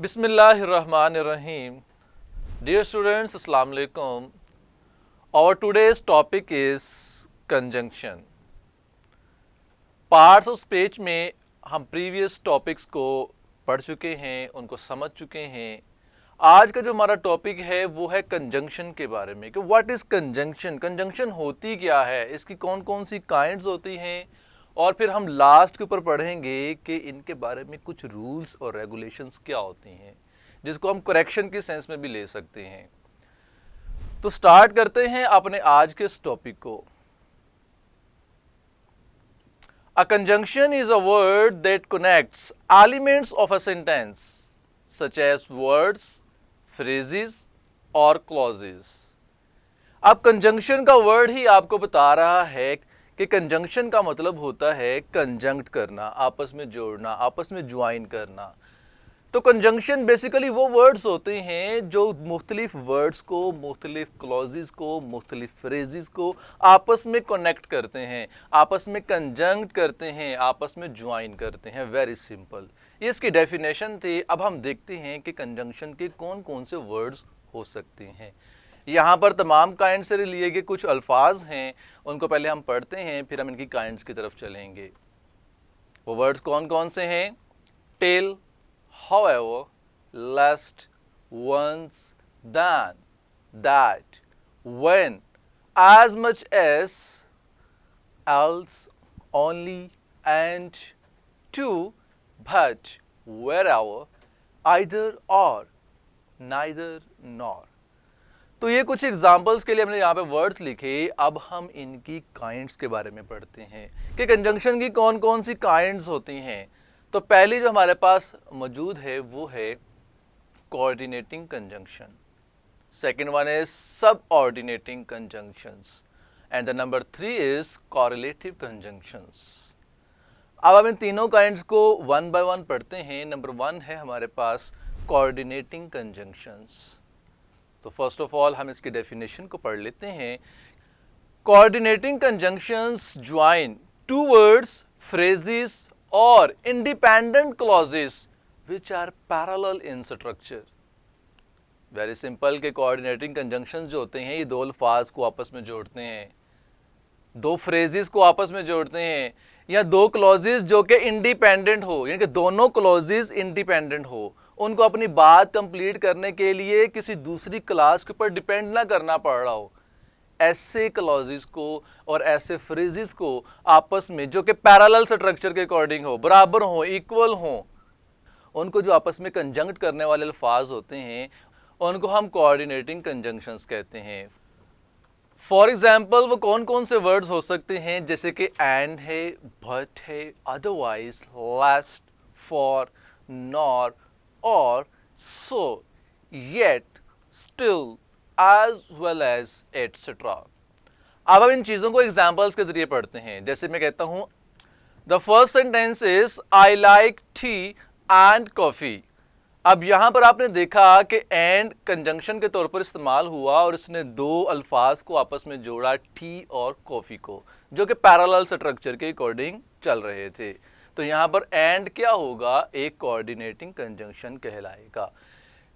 Bismillahirrahmanirrahim. Dear students, Assalamu alaikum. Our today's topic is conjunction. Parts of speech में हम previous topics को पढ़ चुके हैं, उनको समझ चुके हैं। आज का जो हमारा टॉपिक है वो है कंजंक्शन के बारे में कि व्हाट इज़ कंजंक्शन, कंजंक्शन होती क्या है, इसकी कौन कौन सी काइंड्स होती हैं, और फिर हम लास्ट के ऊपर पढ़ेंगे कि इनके बारे में कुछ रूल्स और रेगुलेशंस क्या होती हैं जिसको हम करेक्शन की सेंस में भी ले सकते हैं। तो स्टार्ट करते हैं अपने आज के इस टॉपिक को। A conjunction is a word that connects elements of a sentence such as words, phrases और clauses। अब कंजंक्शन का वर्ड ही आपको बता रहा है कि कंजंक्शन का मतलब होता है कंजंक्ट करना, आपस में जोड़ना, आपस में ज्वाइन करना। तो कंजंक्शन बेसिकली वो वर्ड्स होते हैं जो मुख्तलिफ वर्ड्स को, मुख्तलिफ क्लॉजेस को, मुख्तलिफ फ्रेजेस को आपस में कनेक्ट करते हैं, आपस में कंजंक्ट करते हैं, आपस में ज्वाइन करते हैं। वेरी सिंपल, ये इसकी डेफिनेशन थी। अब हम देखते हैं कि कंजंक्शन के कौन कौन से वर्ड्स हो सकते हैं। यहाँ पर तमाम काइंड से लिए गए कुछ अल्फाज हैं, उनको पहले हम पढ़ते हैं, फिर हम इनकी काइंड्स की तरफ चलेंगे। वो वर्ड्स कौन कौन से हैं? Till, however, lest, once, than, that, when, as much as, else, only, and, to, but, wherever, either or, neither nor। तो ये कुछ एग्जाम्पल्स के लिए हमने यहाँ पे वर्ड्स लिखे। अब हम इनकी काइंड्स के बारे में पढ़ते हैं कि कंजंक्शन की कौन कौन सी काइंड्स होती हैं। तो पहली जो हमारे पास मौजूद है वो है coordinating conjunction, second one is subordinating conjunctions, and the number 3 is correlative conjunctions. अब हम इन तीनों काइंड्स को वन बाय वन पढ़ते हैं। नंबर 1 है हमारे पास कोऑर्डिनेटिंग कंजंक्शंस। तो फर्स्ट ऑफ ऑल हम इसकी डेफिनेशन को पढ़ लेते हैं। Coordinating conjunctions join two words, phrases और independent clauses which are parallel in structure. Very simple के कोऑर्डिनेटिंग कंजंक्शंस जो होते हैं ये दो अल्फाज को आपस में जोड़ते हैं, दो फ्रेजेस को आपस में जोड़ते हैं, या दो क्लॉजेस जो कि इंडिपेंडेंट हो, यानी कि दोनों क्लॉजेस इंडिपेंडेंट हो, उनको अपनी बात कंप्लीट करने के लिए किसी दूसरी क्लास के ऊपर डिपेंड ना करना पड़ रहा हो। ऐसे क्लॉजेस को और ऐसे फ्रेजेस को आपस में जो कि पैरेलल स्ट्रक्चर के अकॉर्डिंग हो, बराबर हो, इक्वल हो, उनको जो आपस में कंजंक्ट करने वाले अल्फाज होते हैं उनको हम कोऑर्डिनेटिंग कंजंक्शंस कहते हैं। फॉर एग्जाम्पल वो कौन कौन से वर्ड्स हो सकते हैं, जैसे कि एंड है, बट है, otherwise, लेस्ट, for, nor, or, so, yet, still, as well as etc। अब हम इन चीज़ों को एग्जाम्पल्स के जरिए पढ़ते हैं। जैसे मैं कहता हूँ the first sentence is I like T and coffee. अब यहाँ पर आपने देखा कि एंड कंजंक्शन के तौर पर इस्तेमाल हुआ और इसने दो अल्फाज को आपस में जोड़ा, टी और कॉफ़ी को, जो कि पैरेलल स्ट्रक्चर के अकॉर्डिंग चल रहे थे। तो यहाँ पर एंड क्या होगा? एक कोऑर्डिनेटिंग कंजंक्शन कहलाएगा।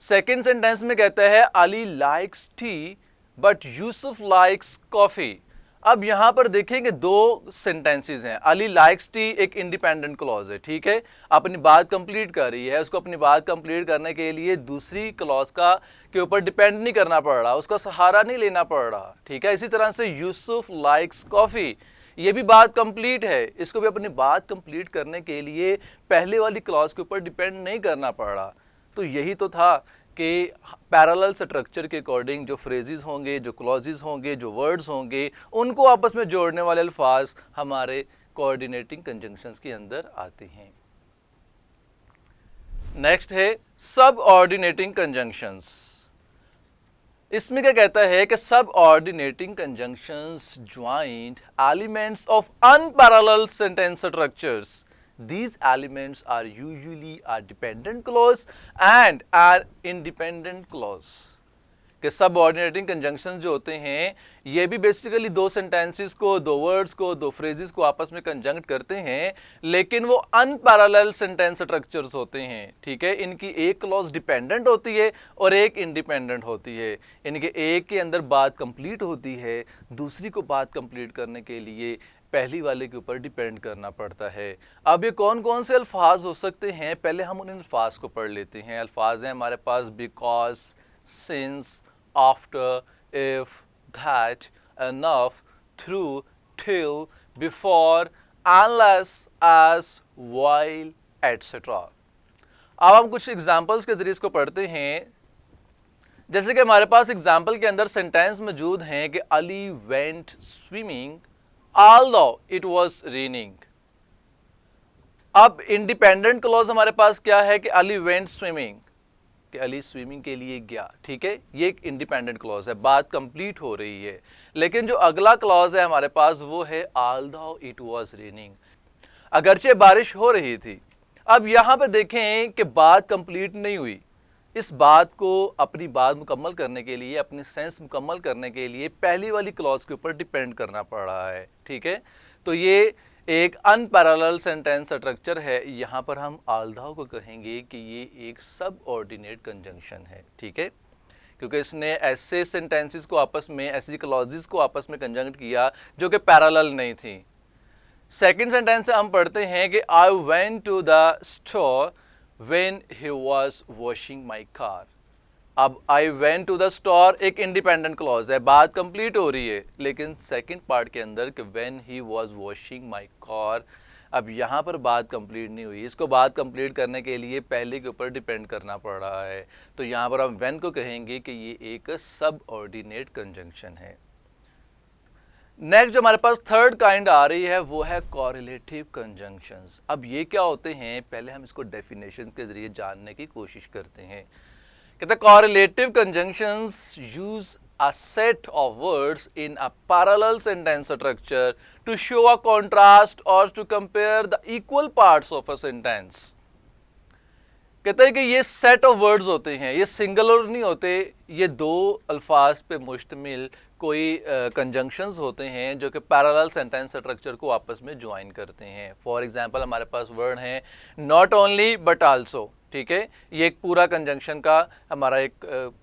सेकेंड सेंटेंस में कहता है Ali likes T but Yusuf likes coffee. अब यहां पर देखेंगे दो सेंटेंसेस हैं। अली लाइक्स टी एक इंडिपेंडेंट क्लॉज है, ठीक है, अपनी बात कंप्लीट कर रही है, उसको अपनी बात कंप्लीट करने के लिए दूसरी क्लॉज का के ऊपर डिपेंड नहीं करना पड़ रहा, उसका सहारा नहीं लेना पड़ रहा, ठीक है। इसी तरह से यूसुफ लाइक्स कॉफी, ये भी बात कंप्लीट है, इसको भी अपनी बात कंप्लीट करने के लिए पहले वाली क्लॉज के ऊपर डिपेंड नहीं करना पड़ रहा। तो यही तो था कि पैरेलल स्ट्रक्चर के अकॉर्डिंग जो फ्रेजेस होंगे, जो क्लॉजेस होंगे, जो वर्ड्स होंगे, उनको आपस में जोड़ने वाले अल्फाज हमारे कोऑर्डिनेटिंग कंजंक्शंस के अंदर आते हैं। नेक्स्ट है सब ऑर्डिनेटिंग कंजंक्शंस। इसमें क्या कहता है कि subordinating conjunctions joint elements of unparallel sentence structures. These elements are usually a dependent clause and an independent clause। कि सबऑर्डिनेटिंग कंजंक्शन जो होते हैं ये भी बेसिकली दो सेंटेंसेस को, दो वर्ड्स को, दो फ्रेजेस को आपस में कंजंक्ट करते हैं, लेकिन वो अनपैरेलल सेंटेंस स्ट्रक्चर्स होते हैं, ठीक है। इनकी एक क्लॉज डिपेंडेंट होती है और एक इंडिपेंडेंट होती है। इनके एक के अंदर बात कंप्लीट होती है, दूसरी को बात कंप्लीट करने के लिए पहली वाले के ऊपर डिपेंड करना पड़ता है। अब ये कौन कौन से अल्फाज हो सकते हैं, पहले हम उन अल्फाज को पढ़ लेते हैं। अल्फाज हैं हमारे पास because, since, after, if, that, enough, through, till, before, unless, as, while, etcetera. अब हम कुछ एग्जाम्पल्स के जरिए इसको पढ़ते हैं। जैसे कि हमारे पास एग्जाम्पल के अंदर सेंटेंस मौजूद हैं कि Ali went swimming although it was raining। अब इंडिपेंडेंट क्लॉज हमारे पास क्या है कि अली वेंट स्विमिंग, कि अली स्विमिंग के लिए गया, ठीक है। ये एक इंडिपेंडेंट क्लॉज है, बात कंप्लीट हो रही है। लेकिन जो अगला क्लॉज है हमारे पास वो है although it was raining, अगरचे बारिश हो रही थी। अब यहां पे देखें कि बात कंप्लीट नहीं हुई। इस बात को, अपनी बात मुकम्मल करने के लिए, अपनी सेंस मुकम्मल करने के लिए पहली वाली क्लॉज के ऊपर डिपेंड करना पड़ रहा है, ठीक है। तो ये एक अनपैरेलल सेंटेंस स्ट्रक्चर है। यहाँ पर हम although को कहेंगे कि ये एक सब ऑर्डिनेट कंजंक्शन है, ठीक है, क्योंकि इसने ऐसे सेंटेंसेस को आपस में, ऐसी क्लॉजेस को आपस में कंजंक्ट किया जो कि पैरेलल नहीं थी। सेकेंड सेंटेंस हम पढ़ते हैं कि I went to the store when he was washing my car। अब I went to the store एक इंडिपेंडेंट क्लॉज है, बात कंप्लीट हो रही है, लेकिन सेकंड पार्ट के अंदर कि when he was washing my car, अब यहाँ पर बात कंप्लीट नहीं हुई। इसको बात कंप्लीट करने के लिए पहले के ऊपर डिपेंड करना पड़ रहा है। तो यहाँ पर हम when को कहेंगे कि ये एक सब ऑर्डिनेट कंजंक्शन है। नेक्स्ट जो हमारे पास थर्ड काइंड आ रही है वो है कॉरिलेटिव कंजंक्शंस। अब ये क्या होते हैं, पहले हम इसको डेफिनेशन के जरिए जानने की कोशिश करते हैं। कहते हैं correlative conjunctions use a set of words in a parallel sentence structure to show a contrast or to compare the equal parts of a sentence. कहते हैं कि ये सेट ऑफ वर्ड्स होते हैं, ये सिंगुलर नहीं होते, ये दो अल्फाज पे मुश्तमिल कोई कंजंक्शंस होते हैं जो कि पैरेलल सेंटेंस स्ट्रक्चर को आपस में ज्वाइन करते हैं। फॉर एग्जांपल हमारे पास वर्ड हैं नॉट ओनली बट आल्सो, ठीक है, ये एक पूरा कंजंक्शन का हमारा एक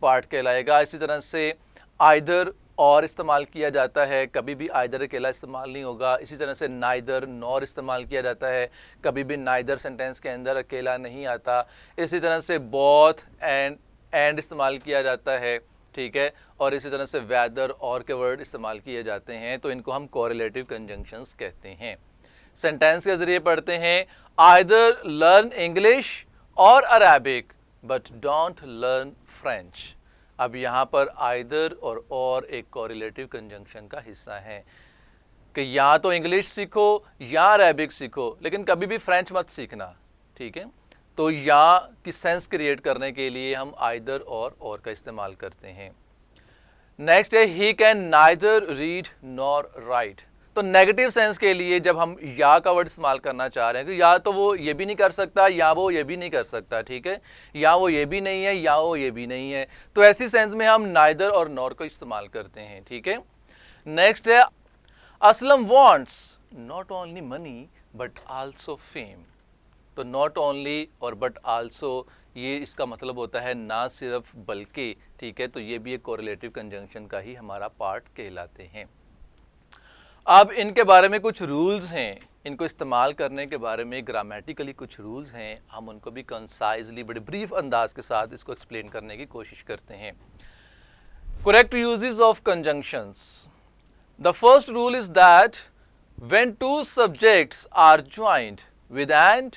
पार्ट कहलाएगा। इसी तरह से आइदर और इस्तेमाल किया जाता है, कभी भी आइदर अकेला इस्तेमाल नहीं होगा। इसी तरह से नाइदर, नॉर इस्तेमाल किया जाता है, कभी भी नाइदर सेंटेंस के अंदर अकेला नहीं आता। इसी तरह से बोथ एंड इस्तेमाल किया जाता है, ठीक है, और इसी तरह से वेदर और के वर्ड इस्तेमाल किए जाते हैं। तो इनको हम कोरिलेटिव कंजंक्शंस कहते हैं। सेंटेंस के जरिए पढ़ते हैं आइदर लर्न इंग्लिश और Arabic but don't learn French. अब यहाँ पर आइदर और एक कोरिलेटिव कंजंक्शन का हिस्सा है कि या तो इंग्लिश सीखो या अरेबिक सीखो, लेकिन कभी भी फ्रेंच मत सीखना, ठीक है। तो या की सेंस क्रिएट करने के लिए हम आइदर और का इस्तेमाल करते हैं। नेक्स्ट है he can neither read nor right. तो नेगेटिव सेंस के लिए जब हम या का वर्ड इस्तेमाल करना चाह रहे हैं कि या तो वो ये भी नहीं कर सकता या वो ये भी नहीं कर सकता, ठीक है, या वो ये भी नहीं है या वो ये भी नहीं है, तो ऐसी सेंस में हम नाइदर और नॉर को इस्तेमाल करते हैं, ठीक है। नेक्स्ट है Aslam wants not only money but also fame. तो नॉट ओनली और बट आल्सो ये इसका मतलब होता है ना सिर्फ बल्कि, ठीक है। तो ये भी एक कोरिलेटिव कंजंक्शन का ही हमारा पार्ट कहलाते हैं। अब इनके बारे में कुछ रूल्स हैं, इनको इस्तेमाल करने के बारे में ग्रामेटिकली कुछ रूल्स हैं, हम उनको भी कंसाइजली बड़े ब्रीफ अंदाज के साथ इसको एक्सप्लेन करने की कोशिश करते हैं। Correct uses of conjunctions. The first rule is that when two subjects are joined with and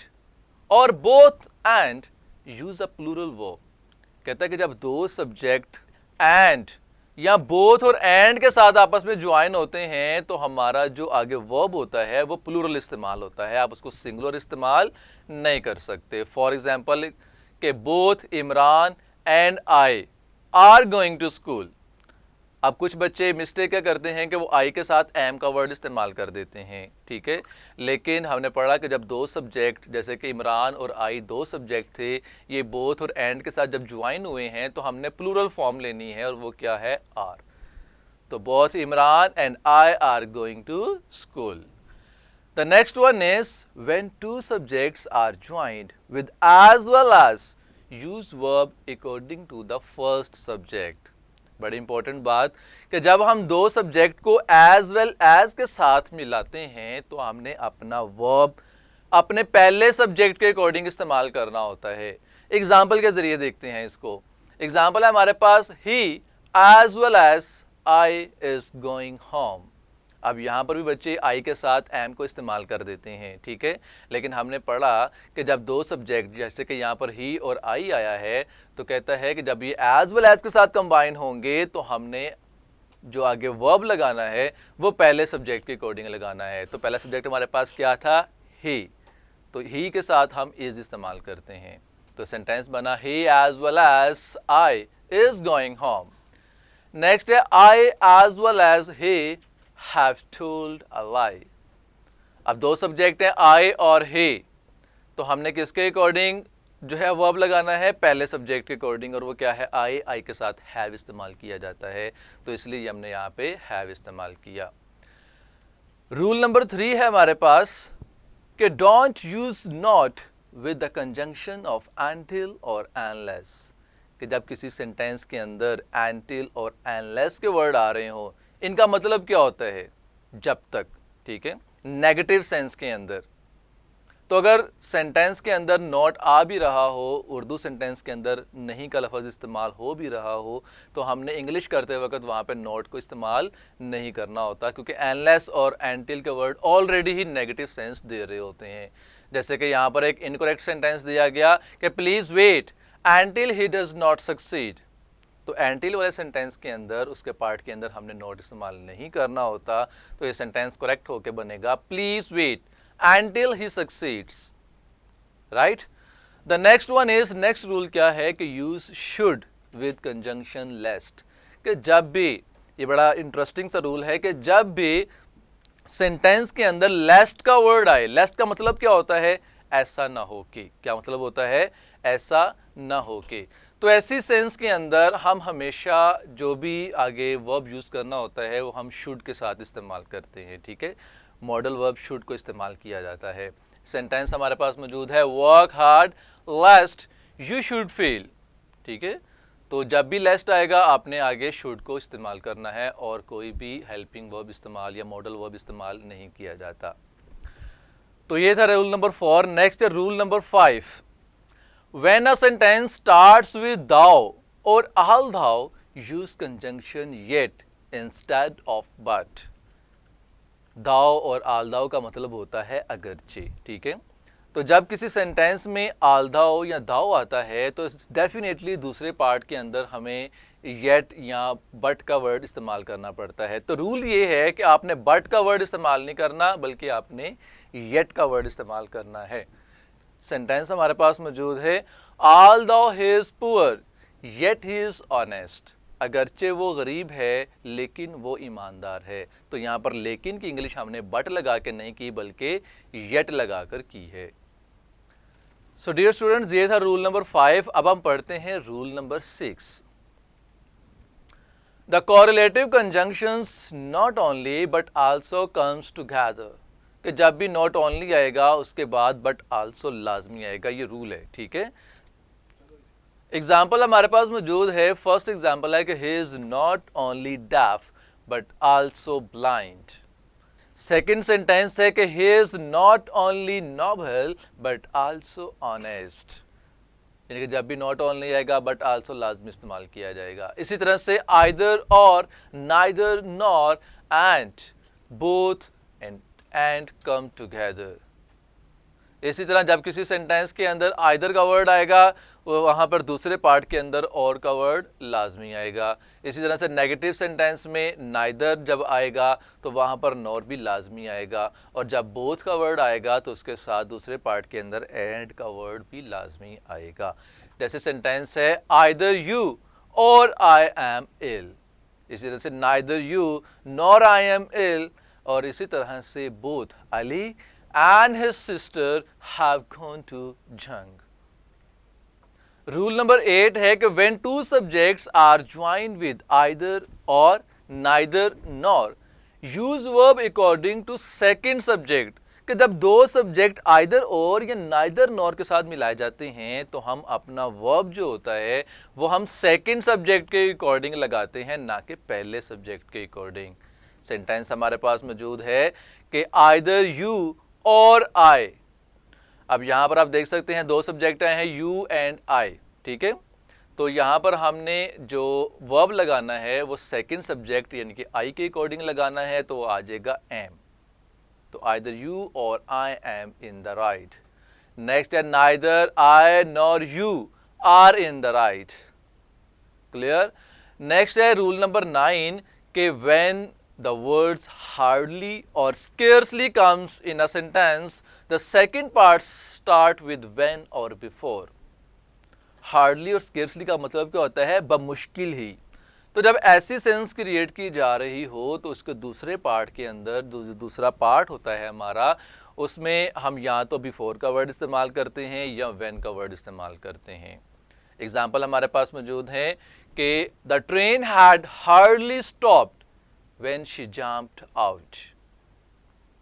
or both and use a plural verb. कहता है कि जब दो सब्जेक्ट एंड या बोथ और एंड के साथ आपस में ज्वाइन होते हैं तो हमारा जो आगे वर्ब होता है वो प्लूरल इस्तेमाल होता है, आप उसको सिंगुलर इस्तेमाल नहीं कर सकते। फॉर एग्जाम्पल के both Imran and I are going to school. अब कुछ बच्चे मिस्टेक क्या करते हैं कि वो आई के साथ एम का वर्ड इस्तेमाल कर देते हैं, ठीक है। लेकिन हमने पढ़ा कि जब दो सब्जेक्ट जैसे कि इमरान और आई दो सब्जेक्ट थे, ये बोथ और एंड के साथ जब ज्वाइन हुए हैं तो हमने प्लूरल फॉर्म लेनी है और वो क्या है, आर। तो both Imran and I are going to school. The next one is when two subjects are joined with as well as use verb according to the first subject। बड़ी इंपॉर्टेंट बात कि जब हम दो सब्जेक्ट को as well as के साथ मिलाते हैं तो हमने अपना verb अपने पहले सब्जेक्ट के अकॉर्डिंग इस्तेमाल करना होता है। एग्जाम्पल के जरिए देखते हैं इसको। एग्जाम्पल है हमारे पास he as well as I is going home। अब यहाँ पर भी बच्चे आई के साथ एम को इस्तेमाल कर देते हैं, ठीक है। लेकिन हमने पढ़ा कि जब दो सब्जेक्ट जैसे कि यहाँ पर ही और आई आया है तो कहता है कि जब ये एज वेल एज के साथ कंबाइन होंगे तो हमने जो आगे वर्ब लगाना है वो पहले सब्जेक्ट के अकॉर्डिंग लगाना है। तो पहला सब्जेक्ट हमारे पास क्या था, ही, तो ही के साथ हम इज इस्तेमाल करते हैं। तो सेंटेंस बना he as well as I is going home. Next है I as well as he have told a lie। अब दो सब्जेक्ट हैं आई और he, तो हमने किसके अकॉर्डिंग जो है वर्ब लगाना है, पहले सब्जेक्ट के अकॉर्डिंग, और वो क्या है, आई के साथ हैव इस्तेमाल किया जाता है, तो इसलिए हमने यहाँ पे हैव इस्तेमाल किया। रूल नंबर 3 है हमारे पास कि don't use not with the conjunction of until और unless। कि जब किसी सेंटेंस के अंदर until और unless के वर्ड आ रहे हो, इनका मतलब क्या होता है, जब तक, ठीक है, नेगेटिव सेंस के अंदर। तो अगर सेंटेंस के अंदर नॉट आ भी रहा हो, उर्दू सेंटेंस के अंदर नहीं का लफ्ज़ इस्तेमाल हो भी रहा हो, तो हमने इंग्लिश करते वक्त वहाँ पे नॉट को इस्तेमाल नहीं करना होता, क्योंकि अनलेस और एंटिल के word already he negative sense they रहे होते हैं। जैसे कि यहाँ पर एक इनकरेक्ट सेंटेंस दिया गया कि please wait until he does not succeed. तो एंटिल वाले सेंटेंस के अंदर उसके पार्ट के अंदर हमने नॉट इस्तेमाल नहीं करना होता, तो ये सेंटेंस करेक्ट होके बनेगा please wait until he succeeds, right. The next one is, next rule क्या है कि use should with conjunction lest. कि जब भी, ये बड़ा इंटरेस्टिंग सा रूल है कि जब भी सेंटेंस के अंदर लेस्ट का वर्ड आए, लेस्ट का मतलब क्या होता है, ऐसा ना हो कि, क्या मतलब होता है, ऐसा ना हो कि। तो ऐसी सेंस के अंदर हम हमेशा जो भी आगे वर्ब यूज़ करना होता है वो हम शुड के साथ इस्तेमाल करते हैं, ठीक है। मॉडल वर्ब शुड को इस्तेमाल किया जाता है। सेंटेंस हमारे पास मौजूद है work hard लेस्ट you should feel, ठीक है। तो जब भी लेस्ट आएगा आपने आगे शुड को इस्तेमाल करना है और कोई भी हेल्पिंग वर्ब इस्तेमाल या मॉडल वर्ब इस्तेमाल नहीं किया जाता। तो ये था रूल नंबर 4। नेक्स्ट है rule number 5। When a sentence starts with thou or all thou, use conjunction yet instead of but। thou और all thou का मतलब होता है अगरचे, ठीक है। तो जब किसी सेंटेंस में all thou या thou आता है तो डेफिनेटली दूसरे पार्ट के अंदर हमें yet या but का वर्ड इस्तेमाल करना पड़ता है। तो रूल ये है कि आपने but का वर्ड इस्तेमाल नहीं करना, बल्कि आपने yet का वर्ड इस्तेमाल करना है। सेंटेंस हमारे पास मौजूद है although he is poor yet he is honest। अगरचे वो गरीब है लेकिन वो ईमानदार है। तो यहाँ पर लेकिन की इंग्लिश हमने बट लगा के नहीं की बल्कि येट लगाकर की है। सो डियर स्टूडेंट्स, ये था रूल नंबर 5। अब हम पढ़ते हैं rule number 6। The correlative conjunctions not only but also comes together. कि जब भी नॉट ओनली आएगा उसके बाद बट आल्सो लाजमी आएगा, ये रूल है, ठीक है। एग्जाम्पल हमारे पास मौजूद है। फर्स्ट एग्जाम्पल है कि he is not only deaf but also blind. Second sentence है कि he is not only noble but also honest. यानी कि जब भी नॉट ओनली आएगा बट आल्सो लाजमी इस्तेमाल किया जाएगा। इसी तरह से either or, neither nor, and, both and come together. इसी तरह जब किसी सेंटेंस के अंदर आइदर का वर्ड आएगा वहाँ पर दूसरे पार्ट के अंदर और का वर्ड लाजमी आएगा। इसी तरह से नेगेटिव सेंटेंस में नाइदर जब आएगा तो वहाँ पर नॉर भी लाजमी आएगा, और जब बोथ का वर्ड आएगा तो उसके साथ दूसरे पार्ट के अंदर एंड का वर्ड भी लाजमी आएगा। जैसे सेंटेंस है either you or I M इल। इसी तरह से neither you nor I am ill, और इसी तरह से both Ali and his sister have gone to jung. Rule number 8 है कि when two subjects are joined with either or neither nor, use verb according to second subject, कि जब दो subject either और या नाइदर नॉर के साथ मिलाए जाते हैं तो हम अपना वर्ब जो होता है वो हम सेकंड सब्जेक्ट के अकॉर्डिंग लगाते हैं, ना कि पहले सब्जेक्ट के अकॉर्डिंग। सेंटेंस हमारे पास मौजूद है कि आइदर यू और आई। अब यहाँ पर आप देख सकते हैं दो सब्जेक्ट आए हैं, यू एंड आई, ठीक है। तो यहाँ पर हमने जो वर्ब लगाना है वो सेकंड सब्जेक्ट यानी कि आई के अकॉर्डिंग लगाना है, तो वो आ जाएगा एम। तो either you or I am in the right. Next है neither I nor you are in the right. Clear. Next है रूल नंबर 9 कि when the words hardly or scarcely comes in a sentence, the second part start with when or before. Hardly और scarcely का मतलब क्या होता है? बमुश्किल ही। तो जब ऐसी सेंस क्रिएट की जा रही हो तो उसके दूसरे पार्ट के अंदर दूसरा पार्ट होता है हमारा, उसमें हम या तो बिफोर का वर्ड इस्तेमाल करते हैं या व्हेन का वर्ड इस्तेमाल करते हैं। एग्जाम्पल हमारे पास मौजूद है कि the train had hardly stopped when she jumped out।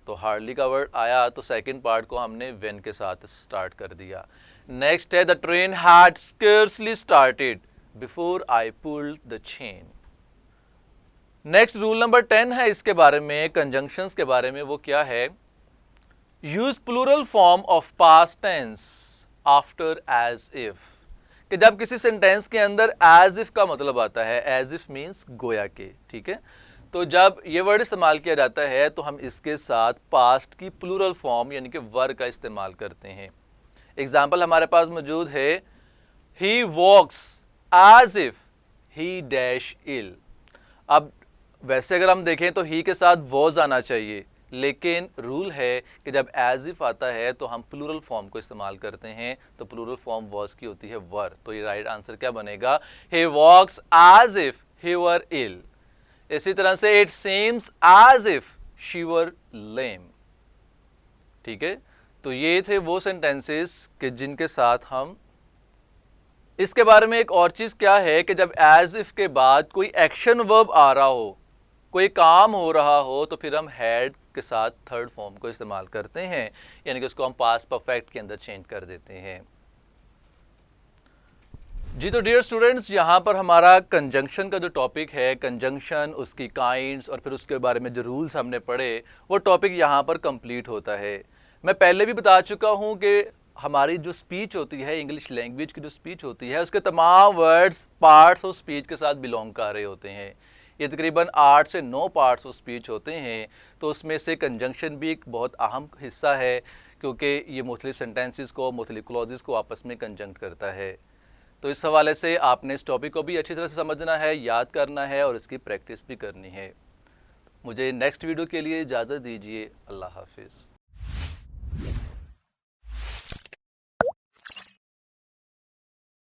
तो हार्डली का वर्ड आया तो सेकंड पार्ट को हमने when के साथ स्टार्ट कर दिया। नेक्स्ट है the train had scarcely started before I pulled the chain। Next rule number 10 है इसके बारे में, कंजंक्शंस के बारे में। वो क्या है? Use plural form of past tense after as if, कि जब किसी सेंटेंस के अंदर एज इफ का मतलब आता है, एज इफ मीन्स गोया के, ठीक है। तो जब ये वर्ड इस्तेमाल किया जाता है तो हम इसके साथ पास्ट की प्लूरल फॉर्म यानी कि वर का इस्तेमाल करते हैं। एग्जाम्पल हमारे पास मौजूद है, he walks as if he dash ill. अब वैसे अगर हम देखें तो ही के साथ वॉज आना चाहिए, लेकिन रूल है कि जब एज इफ आता है तो हम प्लूरल फॉर्म को इस्तेमाल करते हैं, तो प्लूरल फॉर्म वॉज की होती है वर। तो ये राइट आंसर क्या बनेगा? He walks as if he were ill. इसी तरह से it seems as if she were lame. ठीक है, तो ये थे वो सेंटेंसेस कि जिनके साथ हम इसके बारे में। एक और चीज क्या है कि जब एज इफ के बाद कोई एक्शन वर्ब आ रहा हो, कोई काम हो रहा हो, तो फिर हम हैड के साथ थर्ड फॉर्म को इस्तेमाल करते हैं, यानी कि उसको हम पास्ट परफेक्ट के अंदर चेंज कर देते हैं। जी तो डियर स्टूडेंट्स, यहाँ पर हमारा कंजंक्शन का जो टॉपिक है, कंजंक्शन, उसकी काइंड्स और फिर उसके बारे में जो रूल्स हमने पढ़े, वो टॉपिक यहाँ पर कंप्लीट होता है। मैं पहले भी बता चुका हूँ कि हमारी जो स्पीच होती है, इंग्लिश लैंग्वेज की जो स्पीच होती है, उसके तमाम वर्ड्स पार्ट्स ऑफ स्पीच के साथ बिलोंग कर रहे होते हैं। ये तकरीबन 8 से 9 पार्ट्स ऑफ स्पीच होते हैं, तो उसमें से कंजंक्शन भी एक बहुत अहम हिस्सा है, क्योंकि ये मुख्तलिफ सेंटेंसेस को, मुख्तलिफ क्लॉजेस को आपस में कंजंक्ट करता है। तो इस हवाले से आपने इस टॉपिक को भी अच्छी तरह से समझना है, याद करना है और इसकी प्रैक्टिस भी करनी है। मुझे नेक्स्ट वीडियो के लिए इजाज़त दीजिए। अल्लाह हाफिज़।